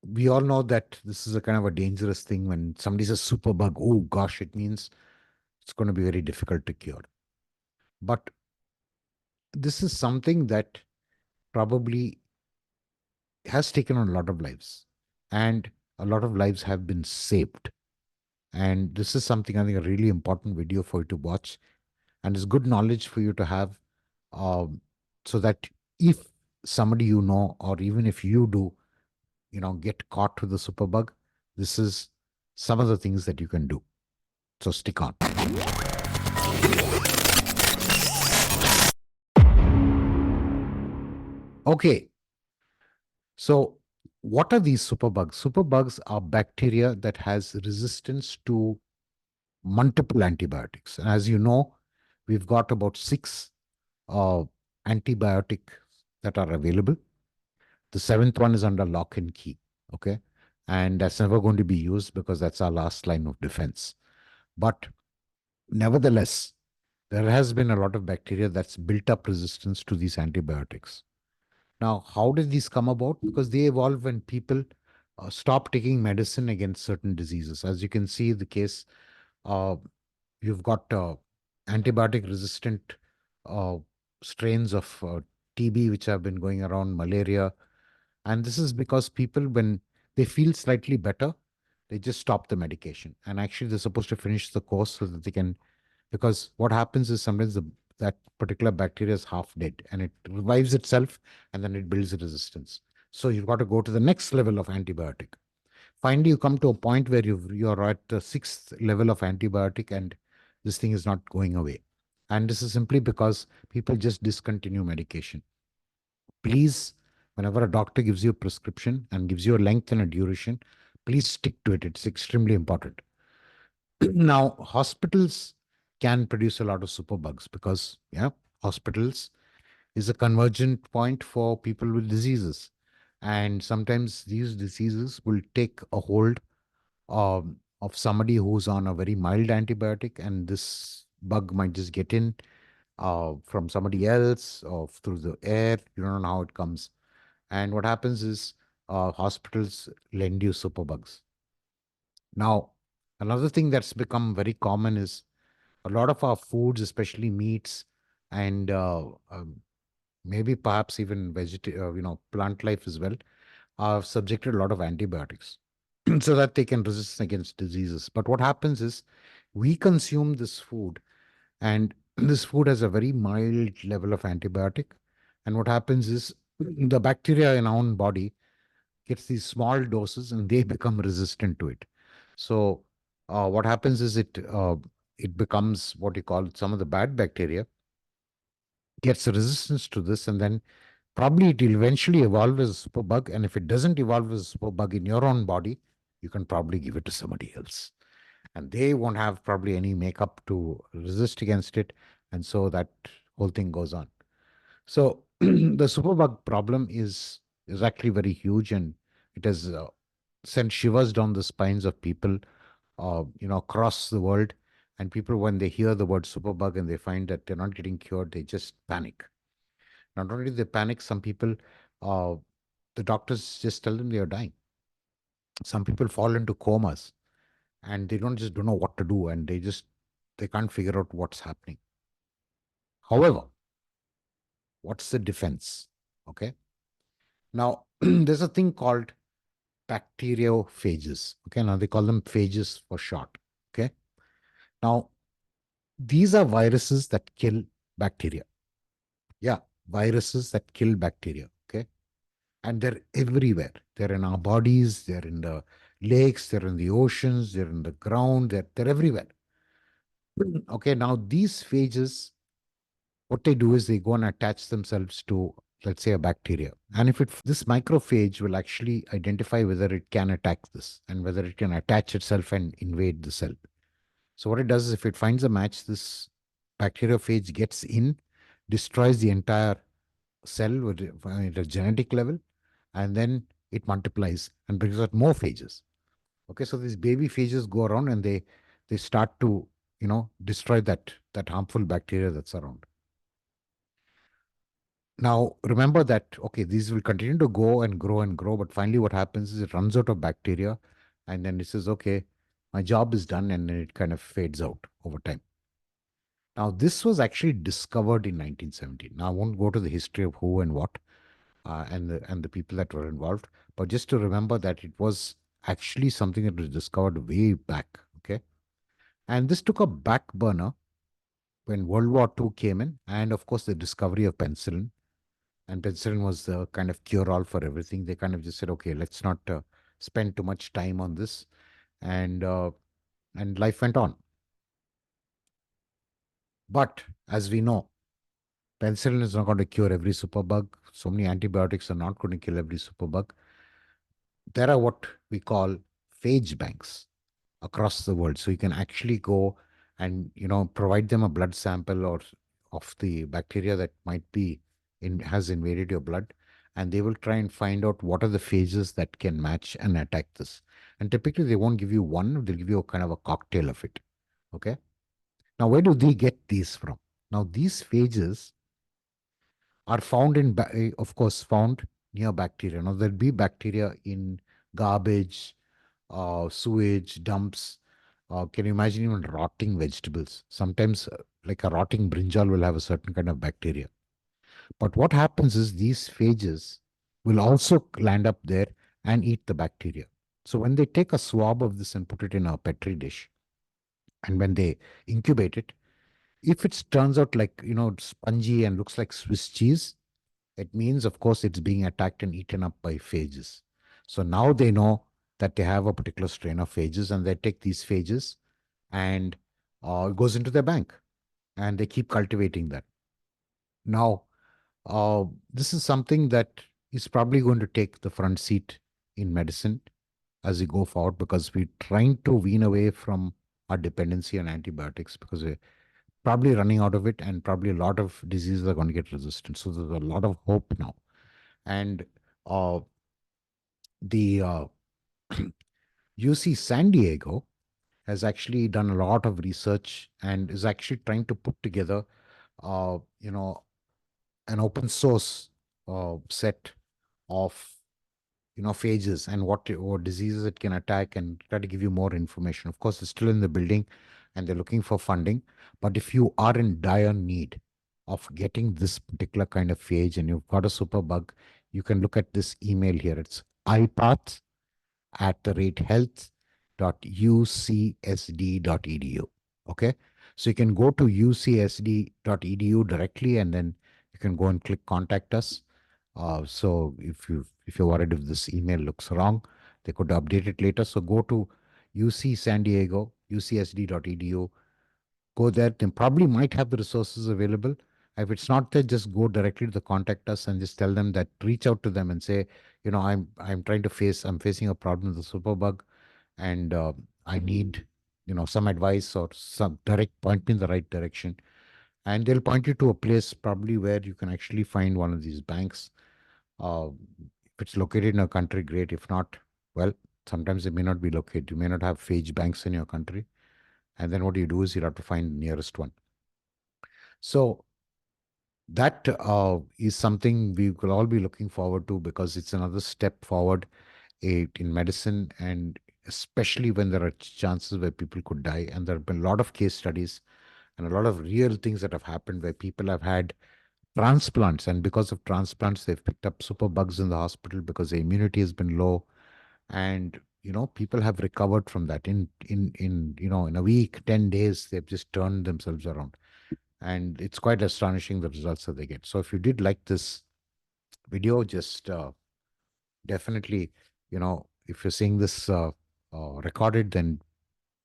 we all know that this is a kind of a dangerous thing. When somebody says superbug, oh gosh, it means it's going to be very difficult to cure. But this is something that probably has taken on a lot of lives, and a lot of lives have been saved. And this is something, I think, a really important video for you to watch, and it's good knowledge for you to have, um, so that if somebody you know, or even if you do, get caught with the superbug, this is some of the things that you can do. So stick on. Okay, so what are these superbugs? Superbugs are bacteria that has resistance to multiple antibiotics. And as you know, we've got about six uh, antibiotics that are available. The seventh one is under lock and key. Okay. And that's never going to be used because that's our last line of defense. But nevertheless, there has been a lot of bacteria that's built up resistance to these antibiotics. Now, how did these come about? Because they evolve when people stop taking medicine against certain diseases. As you can see, the case, uh, you've got antibiotic resistant uh, strains of TB, which have been going around, malaria. And this is because people, when they feel slightly better, they just stop the medication. And actually, they're supposed to finish the course so that they can, because what happens is sometimes that particular bacteria is half dead and it revives itself and then it builds a resistance. So you've got to go to the next level of antibiotic. Finally, you come to a point where you're at the sixth level of antibiotic and this thing is not going away. And this is simply because people just discontinue medication. Please, whenever a doctor gives you a prescription and gives you a length and a duration, please stick to it. It's extremely important. Now, hospitals can produce a lot of superbugs because, yeah, hospitals is a convergent point for people with diseases. And sometimes these diseases will take a hold of somebody who's on a very mild antibiotic, and this bug might just get in from somebody else or through the air. You don't know how it comes. And what happens is hospitals lend you superbugs. Now, another thing that's become very common is a lot of our foods, especially meats and maybe perhaps even plant life as well, are subjected to a lot of antibiotics so that they can resist against diseases. But what happens is we consume this food, and this food has a very mild level of antibiotic. And what happens is the bacteria in our own body gets these small doses and they become resistant to it. So what happens is it becomes what you call, some of the bad bacteria gets resistance to this, and then probably it will eventually evolve as a superbug. And if it doesn't evolve as a superbug in your own body, you can probably give it to somebody else. And they won't have probably any makeup to resist against it. And so that whole thing goes on. So the superbug problem is actually very huge, and it has sent shivers down the spines of people, across the world. And people, when they hear the word superbug and they find that they're not getting cured, they just panic. Not only do they panic, some people, uh, the doctors just tell them they are dying. Some people fall into comas and they don't know what to do, and they can't figure out what's happening. However, what's the defense? Okay. Now, there's a thing called bacteriophages. Okay. Now they call them phages for short. Okay. Now, these are viruses that kill bacteria. Yeah. Viruses that kill bacteria. Okay. And they're everywhere. They're in our bodies, they're in the lakes, they're in the oceans, they're in the ground, they're everywhere. Okay. Now, these phages, what they do is they go and attach themselves to, let's say, a bacteria. And if this microphage will actually identify whether it can attack this and whether it can attach itself and invade the cell. So what it does is, if it finds a match, this bacteriophage gets in, destroys the entire cell at a genetic level, and then it multiplies and brings out more phages. Okay, so these baby phages go around and they start to destroy that harmful bacteria that's around. Now, remember that, okay, these will continue to go and grow, but finally what happens is it runs out of bacteria and then it says, okay, my job is done, and then it kind of fades out over time. Now, this was actually discovered in 1917. Now, I won't go to the history of who and what and the people that were involved, but just to remember that it was actually something that was discovered way back. Okay, and this took a back burner when World War II came in, and of course the discovery of penicillin. And penicillin was the kind of cure-all for everything. They kind of just said, okay, let's not spend too much time on this, and uh, and life went on. But as we know, penicillin is not going to cure every superbug. So many antibiotics are not going to kill every superbug. There are what we call phage banks across the world. So you can actually go and provide them a blood sample or of the bacteria that might be in has invaded your blood, and they will try and find out what are the phages that can match and attack this. And typically they won't give you one; they'll give you a kind of a cocktail of it. Okay. Now, where do they get these from? Now, these phages are found of course, found near bacteria. Now, there'll be bacteria in garbage, sewage, dumps. Can you imagine even rotting vegetables? Sometimes, like a rotting brinjal will have a certain kind of bacteria. But what happens is these phages will also land up there and eat the bacteria. So when they take a swab of this and put it in a petri dish, and when they incubate it, if it turns out like spongy and looks like Swiss cheese, it means, of course, it's being attacked and eaten up by phages. So now they know that they have a particular strain of phages, and they take these phages and it goes into their bank, and they keep cultivating that. Now, this is something that is probably going to take the front seat in medicine as we go forward, because we're trying to wean away from our dependency on antibiotics, because we're probably running out of it, and probably a lot of diseases are going to get resistant. So there's a lot of hope now. And uh, the UC San Diego has actually done a lot of research and is actually trying to put together, uh, you know, an open source set of phages and what diseases it can attack, and try to give you more information. Of course, it's still in the building, and they're looking for funding. But if you are in dire need of getting this particular kind of phage and you've got a super bug, you can look at this email here. It's ipath@health.ucsd.edu. Okay. So you can go to ucsd.edu directly, and then you can go and click contact us. So if you're worried if this email looks wrong, they could update it later. So go to UC San Diego, ucsd.edu. Go there. They probably might have the resources available. If it's not there, just go directly to the contact us and just tell them that, reach out to them and say, I'm facing a problem with the superbug, and I need some advice or some direct point me in the right direction. And they'll point you to a place probably where you can actually find one of these banks. If it's located in a country, great. If not, well, sometimes it may not be located. You may not have phage banks in your country. And then what you do is you have to find the nearest one. So that is something we will all be looking forward to, because it's another step forward in medicine, and especially when there are chances where people could die. And there have been a lot of case studies and a lot of real things that have happened where people have had transplants, and because of transplants, they've picked up super bugs in the hospital because the immunity has been low, and people have recovered from that in a week, 10 days, they've just turned themselves around, and it's quite astonishing the results that they get. So if you did like this video, just definitely, if you're seeing this recorded, then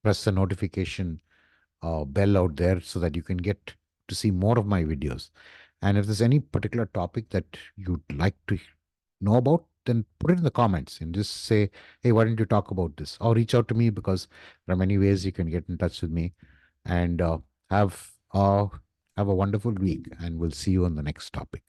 press the notification bell out there so that you can get to see more of my videos. And if there's any particular topic that you'd like to know about, then put it in the comments and just say, hey, why don't you talk about this? Or reach out to me, because there are many ways you can get in touch with me. And have uh, have a wonderful week, and we'll see you on the next topic.